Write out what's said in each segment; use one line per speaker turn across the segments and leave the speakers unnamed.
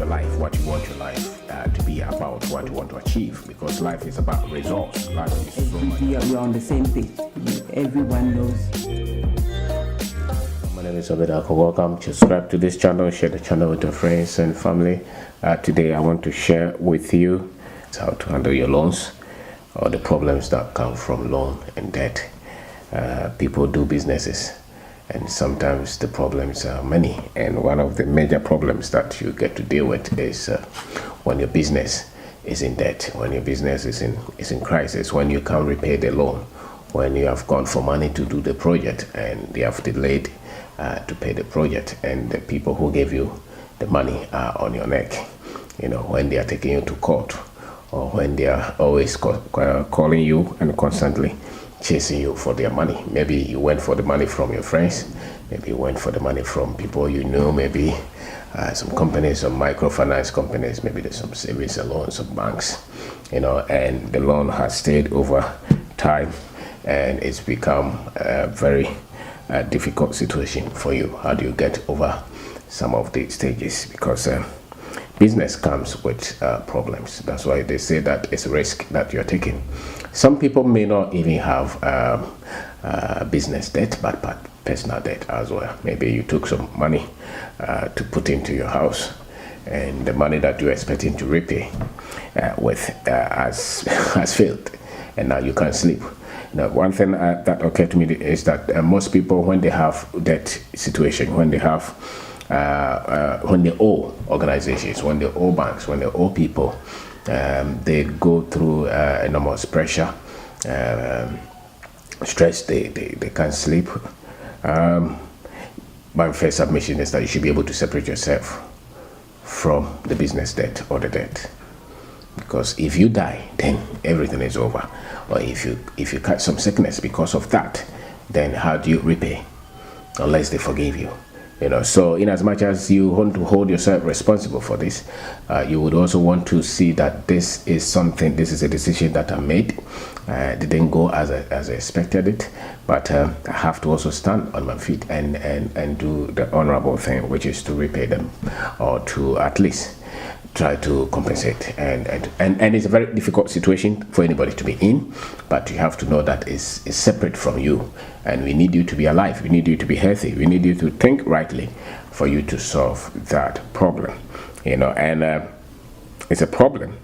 your life, what you want your life to be about, what you want to achieve, because life is about results. Life is so much.
We are on the same page. Everyone knows.
My name is Kwabena Darko. Welcome. Subscribe to this channel, share the channel with your friends and family. Today I want to share with you how to handle your loans or the problems that come from loan and debt. People do businesses, and sometimes the problems are many, and one of the major problems that you get to deal with is when your business is in debt, when your business is in crisis, when you can't repay the loan, when you have gone for money to do the project and they have delayed to pay the project, and the people who gave you the money are on your neck. You know, when they are taking you to court, or when they are always calling you and constantly chasing you for their money. Maybe you went for the money from your friends, maybe you went for the money from people you know, maybe some companies, some microfinance companies, maybe there's some savings and loans of banks, you know, and the loan has stayed over time, and it's become a very difficult situation for you. How do you get over some of the stages? Because business comes with problems. That's why they say that it's a risk that you're taking. Some people may not even have business debt, but personal debt as well. Maybe you took some money to put into your house, and the money that you're expecting to repay has failed, and now you can't sleep. Now, one thing that occurred to me is that most people, when they have debt situation, when they have when they owe organizations, when they owe banks, when they owe people, they go through enormous pressure, stress, they can't sleep. My first submission is that you should be able to separate yourself from the business debt or the debt, because if you die, then everything is over. Or if you catch some sickness because of that, then how do you repay unless they forgive you? You know, so in as much as you want to hold yourself responsible for this, you would also want to see that this is a decision that I made. Didn't go as I expected it, but I have to also stand on my feet and do the honorable thing, which is to repay them, or to at least try to compensate. And it's a very difficult situation for anybody to be in, but you have to know that it's separate from you, and we need you to be alive, we need you to be healthy, we need you to think rightly for you to solve that problem. You know, and it's a problem,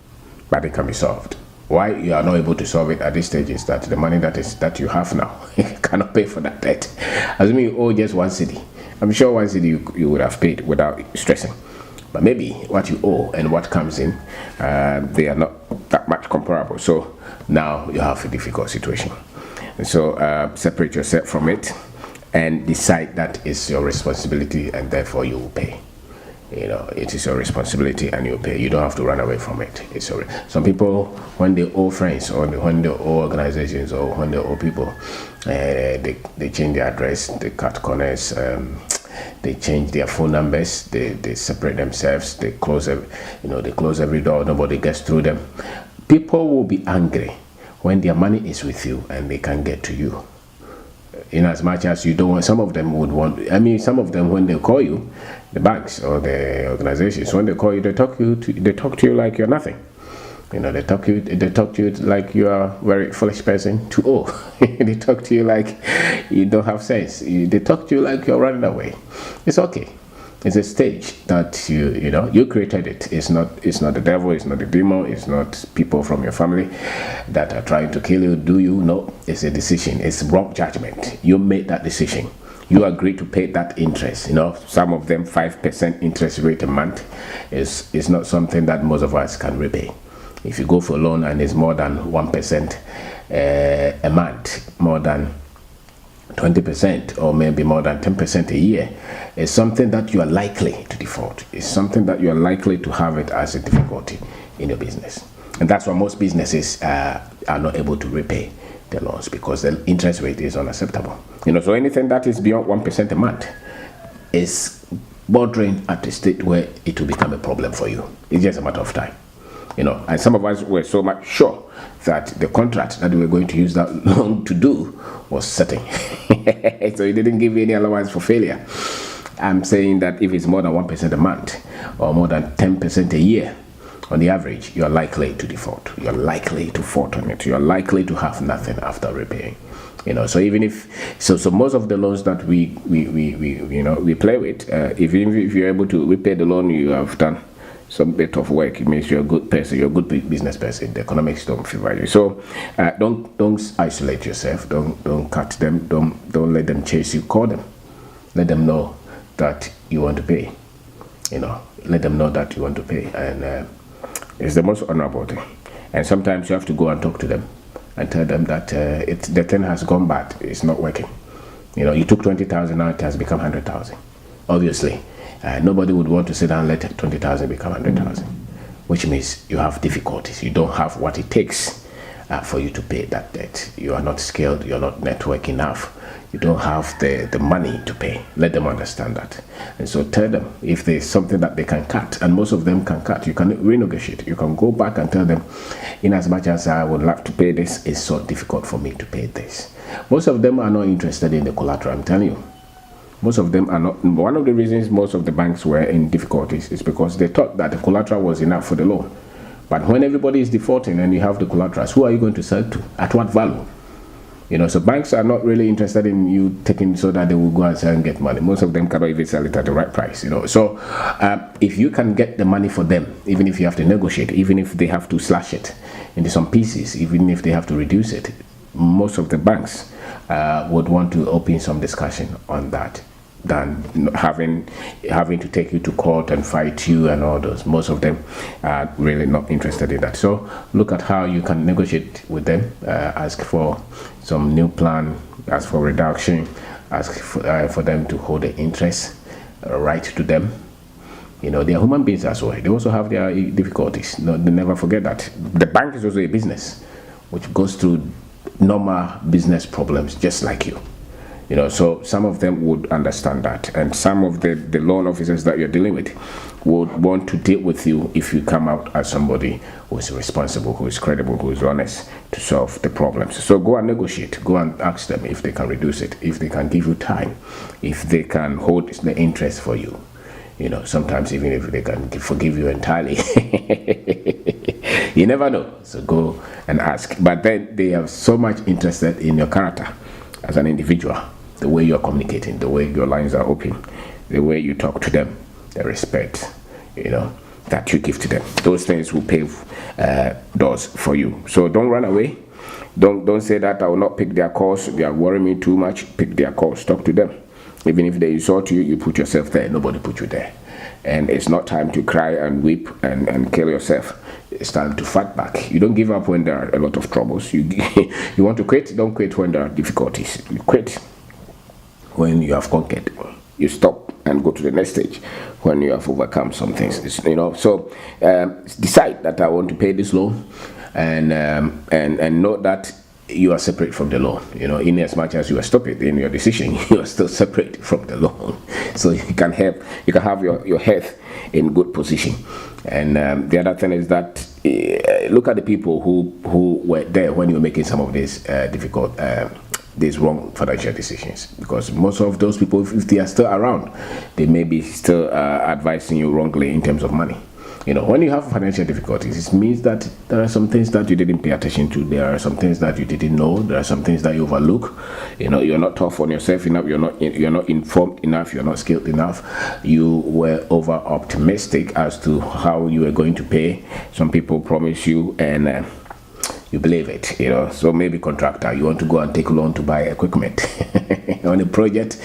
but it can be solved. Why you are not able to solve it at this stage is that the money that you have now cannot pay for that debt. Assuming you owe just 1 cedi, I'm sure 1 cedi you would have paid without stressing. But maybe what you owe and what comes in, they are not that much comparable. So now you have a difficult situation. And so separate yourself from it and decide that it's your responsibility, and therefore you will pay. You know, it is your responsibility and you pay. You don't have to run away from it. It's some people, when they owe friends, or when they owe organizations, or when they owe people, they change their address, they cut corners, they change their phone numbers, they separate themselves, they close every door, nobody gets through them. People will be angry when their money is with you and they can't get to you. In as much as you don't want, some of them would want, some of them, when they call you, the banks or the organizations, when they call you, they talk to you like you're nothing. You know, they talk to you like you are a very foolish person to owe. They talk to you like you don't have sense. They talk to you like you're running away. It's okay. It's a stage that you created it. It's not the devil, it's not the demon, it's not people from your family that are trying to kill you. Do you know? It's a decision. It's wrong judgment. You made that decision. You agree to pay that interest. You know, some of them 5% interest rate a month is not something that most of us can repay. If you go for a loan and it's more than 1% a month, more than 20%, or maybe more than 10% a year, it's something that you are likely to default. It's something that you are likely to have it as a difficulty in your business. And that's why most businesses are not able to repay their loans, because the interest rate is unacceptable. You know, so anything that is beyond 1% a month is bordering at a state where it will become a problem for you. It's just a matter of time. You know, and some of us were so much sure that the contract that we were going to use that loan to do was certain. So it didn't give you any allowance for failure. I'm saying that if it's more than 1% a month or more than 10% a year, on the average, you're likely to default. You're likely to fault on it. You're likely to have nothing after repaying. So even if so most of the loans that we play with, even if you're able to repay the loan, you have done some bit of work. It means you're a good person, you're a good business person. The economics don't favor you. So don't isolate yourself. Don't cut them. Don't let them chase you. Call them. Let them know that you want to pay. Let them know that you want to pay, and it's the most honorable thing. And sometimes you have to go and talk to them and tell them that the thing has gone bad. It's not working. You took 20,000, now it has become 100,000. Obviously, nobody would want to sit down and let 20,000 become 100,000, which means you have difficulties. You don't have what it takes for you to pay that debt. You are not skilled. You're not network enough. You don't have the money to pay. Let them understand that. And so tell them if there's something that they can cut, and most of them can cut, you can renegotiate. You can go back and tell them, in as much as I would love to pay this, it's so difficult for me to pay this. Most of them are not interested in the collateral, I'm telling you. Most of them are not. One of the reasons most of the banks were in difficulties is because they thought that the collateral was enough for the loan. But when everybody is defaulting and you have the collaterals, who are you going to sell to? At what value? So banks are not really interested in you taking so that they will go and sell and get money. Most of them cannot even sell it at the right price. So if you can get the money for them, even if you have to negotiate, even if they have to slash it into some pieces, even if they have to reduce it, most of the banks would want to open some discussion on that than having to take you to court and fight you and all those. Most of them are really not interested in that. So look at how you can negotiate with them, ask for some new plan, ask for reduction, ask for them to hold the interest right to them. They are human beings as well. They also have their difficulties. No, they never forget that. The bank is also a business which goes through normal business problems just like you. So some of them would understand that, and some of the loan officers that you're dealing with would want to deal with you if you come out as somebody who is responsible, who is credible, who is honest to solve the problems. So go and negotiate. Go and ask them if they can reduce it, if they can give you time, if they can hold the interest for you. Sometimes even if they can forgive you entirely. You never know. So go and ask. But then they are so much interested in your character as an individual. The way you're communicating, the way your lines are open, the way you talk to them, the respect, that you give to them. Those things will pave doors for you. So don't run away. Don't say that I will not pick their calls. They are worrying me too much. Pick their calls. Talk to them. Even if they insult you, you put yourself there. Nobody put you there. And it's not time to cry and weep and kill yourself. It's time to fight back. You don't give up when there are a lot of troubles. You want to quit? Don't quit when there are difficulties. You quit when you have conquered. You stop and go to the next stage when you have overcome some things. So decide that I want to pay this loan, and know that you are separate from the loan. In as much as you are stupid in your decision, you are still separate from the loan. So you can have your head in good position. And the other thing is that look at the people who were there when you were making some of these these wrong financial decisions, because most of those people, if they are still around, they may be still advising you wrongly in terms of money. When you have financial difficulties, it means that there are some things that you didn't pay attention to. There are some things that you didn't know. There are some things that you overlook. You're not tough on yourself enough. You're not informed enough. You're not skilled enough. You were over optimistic as to how you were going to pay. Some people promise you, and you believe it. So maybe contractor, you want to go and take a loan to buy equipment on a project,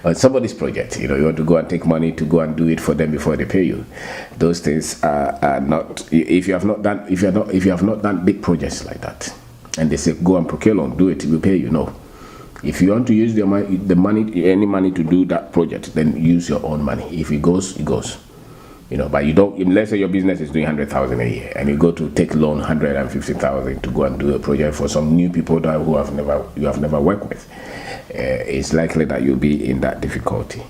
on somebody's project. You want to go and take money to go and do it for them before they pay you. Those things are not. If you have not done big projects like that, and they say go and procure loan, do it, we'll pay you. No. If you want to use any money to do that project, then use your own money. If it goes, it goes. But you don't. Let's say your business is doing 100,000 a year, and you go to take loan 150,000 to go and do a project for some new people that you have never worked with. It's likely that you'll be in that difficulty.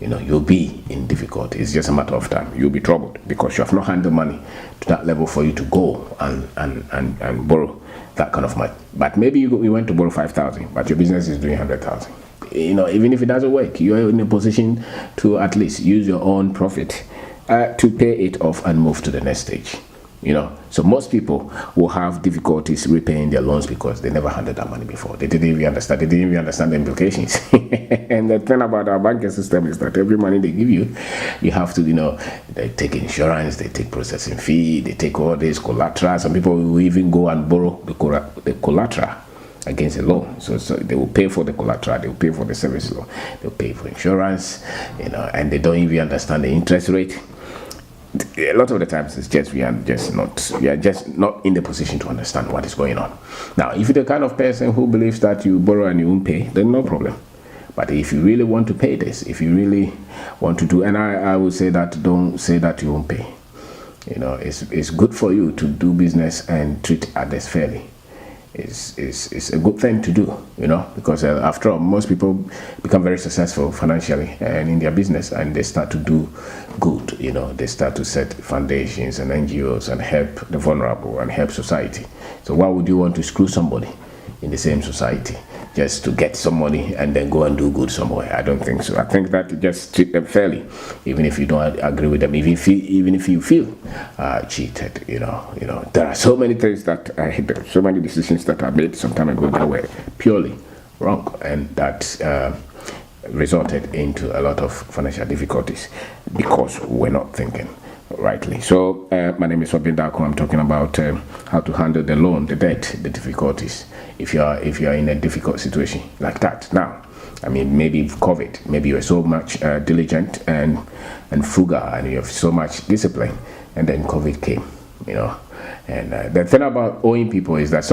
You'll be in difficulty. It's just a matter of time. You'll be troubled because you have not handled money to that level for you to go and borrow that kind of money. But maybe you went to borrow 5,000, but your business is doing 100,000. even if it doesn't work, you're in a position to at least use your own profit to pay it off and move to the next stage. So most people will have difficulties repaying their loans because they never handled that money before. They didn't even understand the implications. And the thing about our banking system is that every money they give you, you have to, they take insurance, they take processing fee, they take all this collateral. Some people will even go and borrow the collateral against a loan. So they will pay for the collateral, they will pay for the service loan, they'll pay for insurance, and they don't even understand the interest rate. A lot of the times it's just we are just not in the position to understand what is going on. Now, if you're the kind of person who believes that you borrow and you won't pay, then no problem. But if you really want to pay this, if you really want to do, and I would say that don't say that you won't pay. It's good for you to do business and treat others fairly. It's a good thing to do, because after all, most people become very successful financially and in their business, and they start to do good. They start to set foundations and NGOs and help the vulnerable and help society. So why would you want to screw somebody in the same society just to get some money and then go and do good somewhere? I don't think so. I think that you just treat them fairly, even if you don't agree with them, even if you feel cheated. There are so many things that I hate, so many decisions that I made some time ago that were purely wrong, and that resulted into a lot of financial difficulties because we're not thinking rightly. So my name is Kwabena Darko. I'm talking about how to handle the loan, the debt, the difficulties if you are in a difficult situation like that. Now, maybe COVID, maybe you're so much diligent and frugal, and you have so much discipline, and then COVID came. And the thing about owing people is that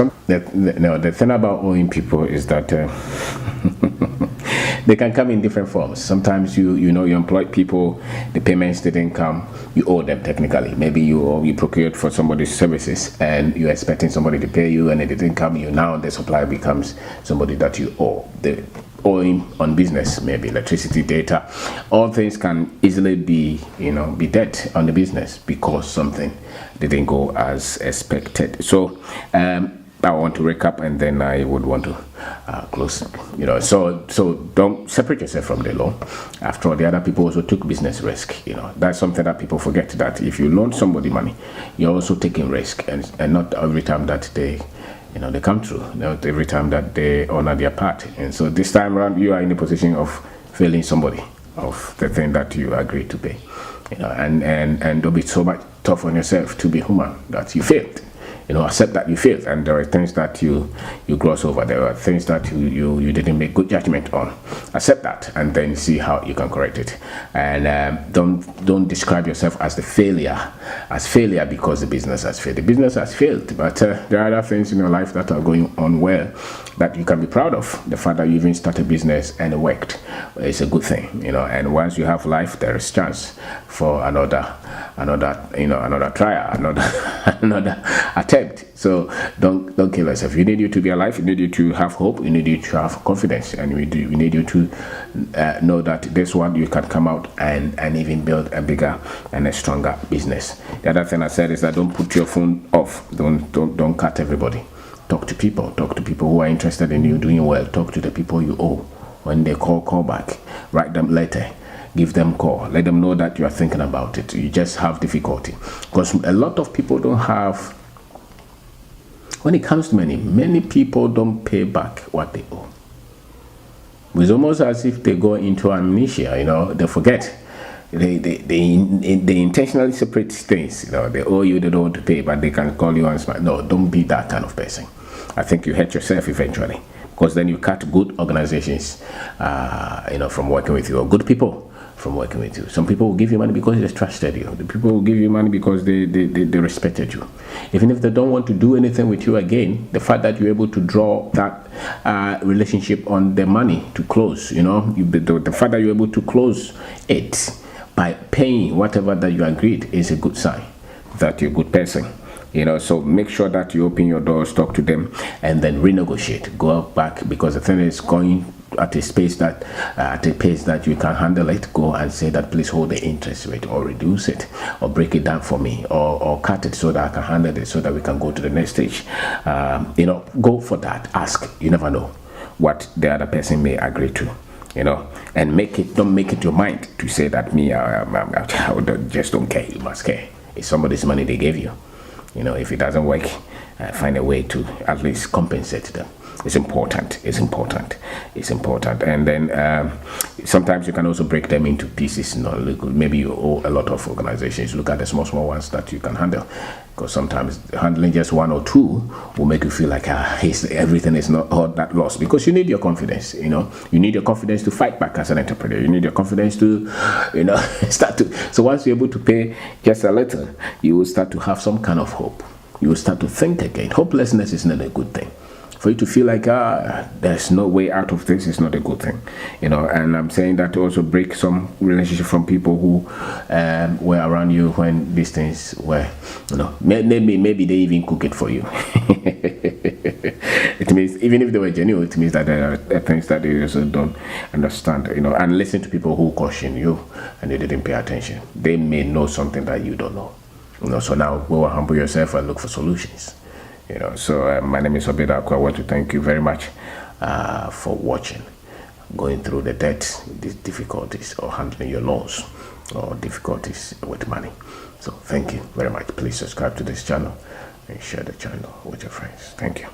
they can come in different forms. Sometimes you employ people, the payments didn't come, you owe them technically. Maybe you procured for somebody's services and you're expecting somebody to pay you and it didn't come. Now the supplier becomes somebody that you owe. The owing on business, maybe electricity, data, all things can easily be debt on the business because something didn't go as expected. So I want to recap, and then I would want to close. So don't separate yourself from the loan. After all, the other people also took business risk. That's something that people forget, that if you loan somebody money, you're also taking risk, and not every time that they come through, not every time that they honor their part. And so this time around, you are in the position of failing somebody of the thing that you agreed to pay. And don't be so much tough on yourself to be human that you failed. Accept that you failed, and there are things that you gloss over. There are things that you didn't make good judgment on. Accept that, and then see how you can correct it. And don't describe yourself as failure because the business has failed. The business has failed, but there are other things in your life that are going on well that you can be proud of. The fact that you even started business and it worked is a good thing. And once you have life, there is chance for another trial, another attempt. So don't kill yourself. We need you to be alive. We need you to have hope. We need you to have confidence, and we need you to know that this one you can come out and even build a bigger and a stronger business. The other thing I said is that don't put your phone off. Don't cut everybody. Talk to people who are interested in you doing well. Talk to the people you owe. When they call back. Write them letter. Give them a call. Let them know that you are thinking about it. You just have difficulty. Because a lot of people don't have, when it comes to many people don't pay back what they owe. It's almost as if they go into amnesia, they forget. They intentionally separate things. They owe you, they don't want to pay, but they can call you and smile. No, don't be that kind of person. I think you hurt yourself eventually, because then you cut good organizations, from working with you, or good people from working with you. Some people will give you money because they trusted you. The people will give you money because they respected you. Even if they don't want to do anything with you again, the fact that you're able to draw that relationship on the money to close, the fact that you're able to close it by paying whatever that you agreed is a good sign that you're a good person. So make sure that you open your doors, talk to them, and then renegotiate. Go back, because the thing is going at a pace that you can handle it. Go and say that please hold the interest rate, or reduce it, or break it down for me, or cut it so that I can handle it, so that we can go to the next stage. Go for that. Ask. You never know. what the other person may agree to, you know, and don't make it your mind to say that me, just don't care. You must care. It's somebody's money they gave you. You know, if it doesn't work, find a way to at least compensate them. It's important. It's important. It's important. And then sometimes you can also break them into pieces. You know, maybe you owe a lot of organizations. Look at the small ones that you can handle, because sometimes handling just one or two will make you feel like everything is not all that lost. Because you need your confidence. You know, you need your confidence to fight back as an entrepreneur. You need your confidence to, you know, start to. So once you're able to pay just a little, you will start to have some kind of hope. You will start to think again. Hopelessness is not a good thing. For you to feel like there's no way out of this is not a good thing, you know. And I'm saying that to also break some relationship from people who were around you when these things were, you know, maybe they even cook it for you. It means even if they were genuine, it means that there are things that they also don't understand, you know. And listen to people who caution you and they didn't pay attention. They may know something that you don't know, you know. So now go and humble yourself and look for solutions. You know, so my name is Kwabena Darko. I want to thank you very much for watching, going through the debt, these difficulties, or handling your loans, or difficulties with money. So thank you very much. Please subscribe to this channel and share the channel with your friends. Thank you.